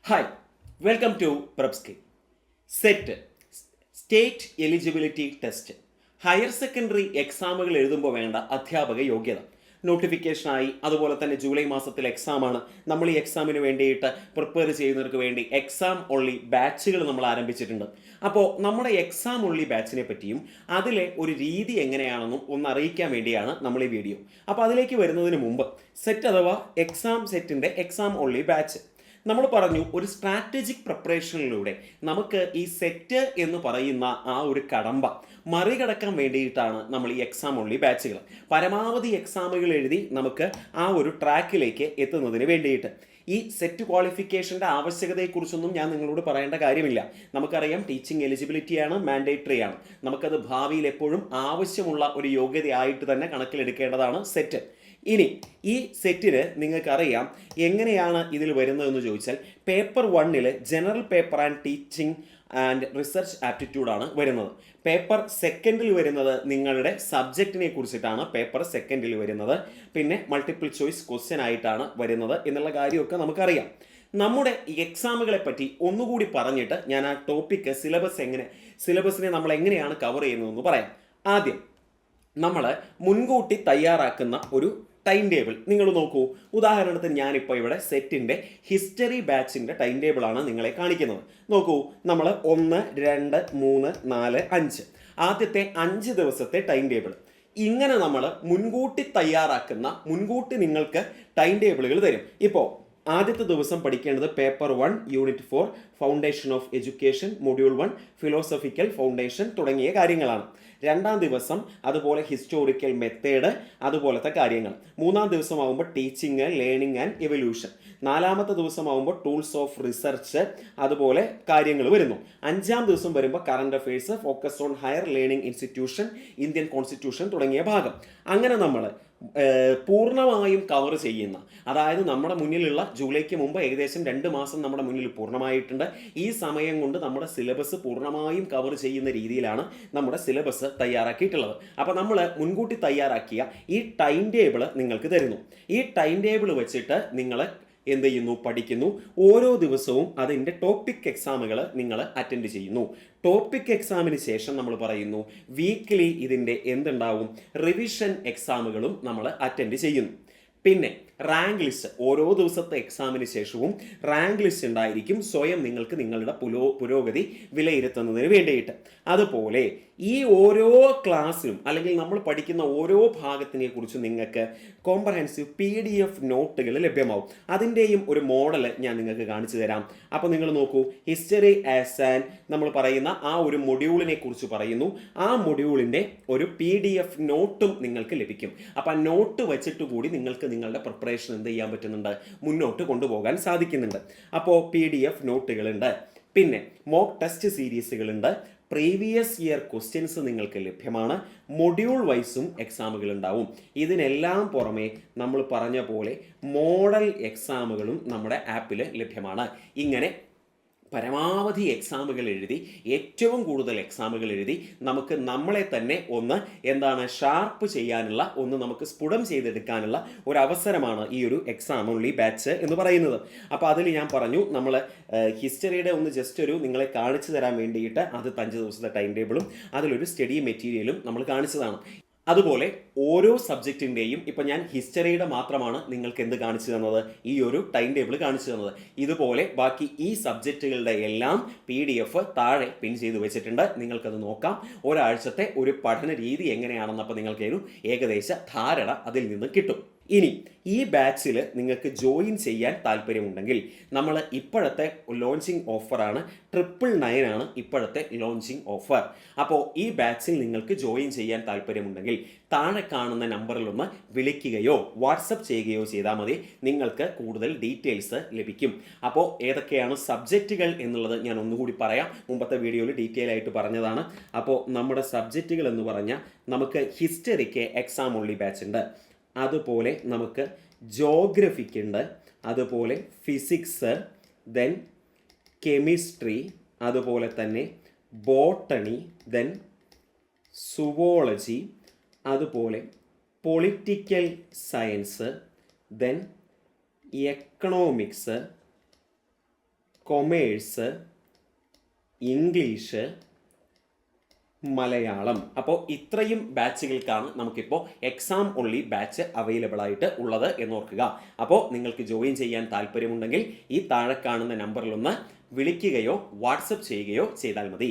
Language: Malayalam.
ഹായ്, വെൽക്കം ടു പ്രബ്സ്കി. SET state eligibility test higher secondary എക്സാമുകൾ എഴുതുമ്പോൾ വേണ്ട അധ്യാപക യോഗ്യത നോട്ടിഫിക്കേഷനായി. അതുപോലെ തന്നെ ജൂലൈ മാസത്തിൽ എക്സാമാണ്. നമ്മൾ ഈ എക്സാമിന് വേണ്ടിയിട്ട് പ്രിപ്പയർ ചെയ്യുന്നവർക്ക് വേണ്ടി എക്സാം ഒള്ളി ബാച്ചുകൾ നമ്മൾ ആരംഭിച്ചിട്ടുണ്ട്. അപ്പോൾ നമ്മുടെ എക്സാം ഒള്ളി ബാച്ചിനെ പറ്റിയും അതിലെ ഒരു രീതി എങ്ങനെയാണെന്നും ഒന്ന് അറിയിക്കാൻ വേണ്ടിയാണ് നമ്മൾ ഈ വീഡിയോ. അപ്പോൾ അതിലേക്ക് വരുന്നതിന് മുമ്പ് സെറ്റ് അഥവാ എക്സാം സെറ്റിൻ്റെ എക്സാം ഒള്ളി ബാച്ച് നമ്മൾ പറഞ്ഞു, ഒരു സ്ട്രാറ്റജിക് പ്രിപ്പറേഷനിലൂടെ നമുക്ക് ഈ സെറ്റ് എന്ന് പറയുന്ന ആ ഒരു കടമ്പ മറികടക്കാൻ വേണ്ടിയിട്ടാണ് നമ്മൾ ഈ എക്സാം ഒള്ളി ബാച്ചുകൾ പരമാവധി എക്സാമുകൾ എഴുതി നമുക്ക് ആ ഒരു ട്രാക്കിലേക്ക് എത്തുന്നതിന് വേണ്ടിയിട്ട്. ഈ സെറ്റ് ക്വാളിഫിക്കേഷൻ്റെ ആവശ്യകതയെക്കുറിച്ചൊന്നും ഞാൻ നിങ്ങളോട് പറയേണ്ട കാര്യമില്ല. നമുക്കറിയാം, ടീച്ചിങ് എലിജിബിലിറ്റിയാണ്, മാൻഡേറ്ററി ആണ്. നമുക്കത് ഭാവിയിൽ എപ്പോഴും ആവശ്യമുള്ള ഒരു യോഗ്യതയായിട്ട് തന്നെ കണക്കിലെടുക്കേണ്ടതാണ് സെറ്റ്. ഇനി ഈ സെറ്റിന് നിങ്ങൾക്കറിയാം എങ്ങനെയാണ് ഇതിൽ വരുന്നതെന്ന് ചോദിച്ചാൽ, paper 1 general paper and teaching and research ആപ്റ്റിറ്റ്യൂഡാണ് വരുന്നത്. പേപ്പർ 2 വരുന്നത് നിങ്ങളുടെ സബ്ജക്റ്റിനെ കുറിച്ചിട്ടാണ്. പേപ്പർ 2 വരുന്നത് പിന്നെ മൾട്ടിപ്പിൾ ചോയ്സ് ക്വസ്റ്റ്യൻ ആയിട്ടാണ് വരുന്നത് എന്നുള്ള കാര്യമൊക്കെ നമുക്കറിയാം. നമ്മുടെ എക്സാമുകളെ പറ്റി ഒന്നുകൂടി പറഞ്ഞിട്ട് ഞാൻ ആ ടോപ്പിക്ക് സിലബസിനെ നമ്മൾ എങ്ങനെയാണ് കവർ ചെയ്യുന്നതെന്ന് പറയാം. ആദ്യം നമ്മൾ മുൻകൂട്ടി തയ്യാറാക്കുന്ന ഒരു ടൈം ടേബിൾ നിങ്ങൾ നോക്കൂ. ഉദാഹരണത്തിന് ഞാനിപ്പോൾ ഇവിടെ സെറ്റിൻ്റെ ഹിസ്റ്ററി ബാച്ചിൻ്റെ ടൈം ടേബിളാണ് നിങ്ങളെ കാണിക്കുന്നത്. നോക്കൂ, നമ്മൾ 1, 2, 3, 4, 5 ആദ്യത്തെ 5 ദിവസത്തെ ടൈം ടേബിൾ. ഇങ്ങനെ നമ്മൾ മുൻകൂട്ടി മുൻകൂട്ടി നിങ്ങൾക്ക് ടൈം ടേബിളുകൾ തരും. ഇപ്പോൾ ആദ്യത്തെ ദിവസം പഠിക്കേണ്ടത് paper 1 unit 4 foundation of education module 1 philosophical foundation തുടങ്ങിയ കാര്യങ്ങളാണ്. രണ്ടാം ദിവസം അതുപോലെ ഹിസ്റ്റോറിക്കൽ മെത്തേഡ് അതുപോലത്തെ കാര്യങ്ങൾ. മൂന്നാം ദിവസമാകുമ്പോൾ ടീച്ചിങ്, ലേണിംഗ് ആൻഡ് എവല്യൂഷൻ. നാലാമത്തെ ദിവസമാകുമ്പോൾ ടൂൾസ് ഓഫ് റിസർച്ച് അതുപോലെ കാര്യങ്ങൾ വരുന്നു. അഞ്ചാം ദിവസം വരുമ്പോൾ current affairs, focus on higher learning institution, Indian constitution തുടങ്ങിയ ഭാഗം. അങ്ങനെ നമ്മൾ പൂർണ്ണമായും കവർ ചെയ്യുന്ന, അതായത് നമ്മുടെ മുന്നിലുള്ള ജൂലൈക്ക് മുമ്പ് ഏകദേശം 2 മാസം നമ്മുടെ മുന്നിൽ പൂർണ്ണമായിട്ടുണ്ട്. ഈ സമയം കൊണ്ട് നമ്മുടെ സിലബസ് പൂർണ്ണമായും കവർ ചെയ്യുന്ന രീതിയിലാണ് നമ്മുടെ സിലബസ് തയ്യാറാക്കിയിട്ടുള്ളത്. അപ്പോൾ നമ്മൾ മുൻകൂട്ടി തയ്യാറാക്കിയ ഈ ടൈം ടേബിൾ നിങ്ങൾക്ക് തരുന്നു. ഈ ടൈം ടേബിൾ വെച്ചിട്ട് നിങ്ങൾ എന്ത് ചെയ്യുന്നു? പഠിക്കുന്നു. ഓരോ ദിവസവും അതിൻ്റെ ടോപ്പിക് എക്സാമുകൾ നിങ്ങൾ അറ്റൻഡ് ചെയ്യുന്നു. ടോപ്പിക് എക്സാമിന് ശേഷം നമ്മൾ പറയുന്നു വീക്ക്ലി ഇതിൻ്റെ എന്തുണ്ടാവും? റിവിഷൻ എക്സാമുകളും നമ്മൾ അറ്റൻഡ് ചെയ്യുന്നു. പിന്നെ റാങ്ക് ലിസ്റ്റ്, ഓരോ ദിവസത്തെ എക്സാമിന് ശേഷവും റാങ്ക് ലിസ്റ്റ് ഉണ്ടായിരിക്കും, സ്വയം നിങ്ങൾക്ക് നിങ്ങളുടെ പുരോഗതി വിലയിരുത്തുന്നതിന് വേണ്ടിയിട്ട്. അതുപോലെ ഈ ഓരോ ക്ലാസ്സിലും അല്ലെങ്കിൽ നമ്മൾ പഠിക്കുന്ന ഓരോ ഭാഗത്തിനെ കുറിച്ച് നിങ്ങൾക്ക് കോംപ്രഹെൻസീവ് PDF നോട്ടുകൾ ലഭ്യമാവും. അതിൻ്റെയും ഒരു മോഡൽ ഞാൻ നിങ്ങൾക്ക് കാണിച്ചു തരാം. അപ്പോൾ നിങ്ങൾ നോക്കൂ, ഹിസ്റ്ററി ആസ് ആൻ നമ്മൾ പറയുന്ന ആ ഒരു മൊഡ്യൂളിനെ കുറിച്ച് പറയുന്നു. ആ മൊഡ്യൂളിൻ്റെ ഒരു PDF നോട്ടും നിങ്ങൾക്ക് ലഭിക്കും. അപ്പോൾ ആ നോട്ട് വെച്ചിട്ട് കൂടി നിങ്ങൾക്ക് നിങ്ങളുടെ പ്രിപ്പറേഷൻ എന്ത് ചെയ്യാൻ പറ്റുന്നുണ്ട്? മുന്നോട്ട് കൊണ്ടുപോകാൻ സാധിക്കുന്നുണ്ട്. അപ്പോൾ PDF നോട്ടുകളുണ്ട്, പിന്നെ മോക്ക് ടെസ്റ്റ് സീരീസുകളുണ്ട്, പ്രീവിയസ് ഇയർ ക്വസ്റ്റ്യൻസ് നിങ്ങൾക്ക് ലഭ്യമാണ്, മൊഡ്യൂൾ വൈസും എക്സാമുകൾ ഉണ്ടാവും. ഇതിനെല്ലാം പുറമെ നമ്മൾ പറഞ്ഞ പോലെ മോഡൽ എക്സാമുകളും നമ്മുടെ ആപ്പിൽ ലഭ്യമാണ്. ഇങ്ങനെ പരമാവധി എക്സാമുകൾ എഴുതി, ഏറ്റവും കൂടുതൽ എക്സാമുകൾ എഴുതി നമുക്ക് നമ്മളെ തന്നെ ഷാർപ്പ് ചെയ്യാനുള്ള, നമുക്ക് സ്ഫുടം ചെയ്തെടുക്കാനുള്ള ഒരു അവസരമാണ് ഈ ഒരു എക്സാം ഒൺലി ബാച്ച് എന്ന് പറയുന്നത്. അപ്പോൾ അതിൽ ഞാൻ പറഞ്ഞു, നമ്മൾ ഹിസ്റ്ററിയുടെ ജസ്റ്റ് നിങ്ങളെ കാണിച്ചു തരാൻ വേണ്ടിയിട്ട് ആദ്യത്തെ 5 ദിവസത്തെ ടൈം ടേബിളും അതിലൊരു സ്റ്റഡി മെറ്റീരിയലും നമ്മൾ കാണിച്ചതാണ്. അതുപോലെ ഓരോ സബ്ജക്റ്റിൻ്റെയും ഇപ്പം ഞാൻ ഹിസ്റ്ററിയുടെ മാത്രമാണ് നിങ്ങൾക്ക് എന്ത് കാണിച്ചു തന്നത്? ഈ ഒരു ടൈം ടേബിൾ കാണിച്ചു തന്നത്. ഇതുപോലെ ബാക്കി ഈ സബ്ജക്റ്റുകളുടെ എല്ലാം PDF താഴെ പിൻ ചെയ്ത് വെച്ചിട്ടുണ്ട്. നിങ്ങൾക്കത് നോക്കാം. ഒരാഴ്ചത്തെ ഒരു പഠന രീതി എങ്ങനെയാണെന്നപ്പോൾ നിങ്ങൾക്ക് ഏകദേശ ധാരണ അതിൽ നിന്ന് കിട്ടും. ഇനി ഈ ബാച്ചിൽ നിങ്ങൾക്ക് ജോയിൻ ചെയ്യാൻ താല്പര്യമുണ്ടെങ്കിൽ നമ്മൾ ഇപ്പോഴത്തെ ലോഞ്ചിങ് ഓഫറാണ് 999 ആണ് ഇപ്പോഴത്തെ ലോഞ്ചിങ് ഓഫർ. അപ്പോൾ ഈ ബാച്ചിൽ നിങ്ങൾക്ക് ജോയിൻ ചെയ്യാൻ താല്പര്യമുണ്ടെങ്കിൽ താഴെ കാണുന്ന നമ്പറിലൊന്ന് വിളിക്കുകയോ വാട്സപ്പ് ചെയ്യുകയോ ചെയ്താൽ മതി. നിങ്ങൾക്ക് കൂടുതൽ ഡീറ്റെയിൽസ് ലഭിക്കും. അപ്പോൾ ഏതൊക്കെയാണ് സബ്ജക്റ്റുകൾ എന്നുള്ളത് ഞാൻ ഒന്നുകൂടി പറയാം. മുമ്പത്തെ വീഡിയോയിൽ ഡീറ്റെയിൽ ആയിട്ട് പറഞ്ഞതാണ്. അപ്പോൾ നമ്മുടെ സബ്ജക്റ്റുകൾ എന്ന് പറഞ്ഞാൽ നമുക്ക് ഹിസ്റ്ററിക്ക് എക്സാം ഒൺലി ബാച്ച് ഉണ്ട്, അതുപോലെ നമുക്ക് ജോഗ്രഫിക്കുണ്ട്, അതുപോലെ ഫിസിക്സ്, ദെൻ കെമിസ്ട്രി, അതുപോലെ തന്നെ ബോട്ടണി, ദെൻ സുവോളജി, അതുപോലെ political science, then economics, commerce, English, Malayalam. അപ്പോൾ ഇത്രയും ബാച്ചുകൾക്കാണ് നമുക്കിപ്പോൾ എക്സാം ഒൺലി ബാച്ച് അവൈലബിൾ ആയിട്ട് ഉള്ളത് എന്നോർക്കുക. അപ്പോൾ നിങ്ങൾക്ക് ജോയിൻ ചെയ്യാൻ താല്പര്യമുണ്ടെങ്കിൽ ഈ താഴെ കാണുന്ന നമ്പറിലൊന്ന് വിളിക്കുകയോ വാട്സപ്പ് ചെയ്യുകയോ ചെയ്താൽ മതി.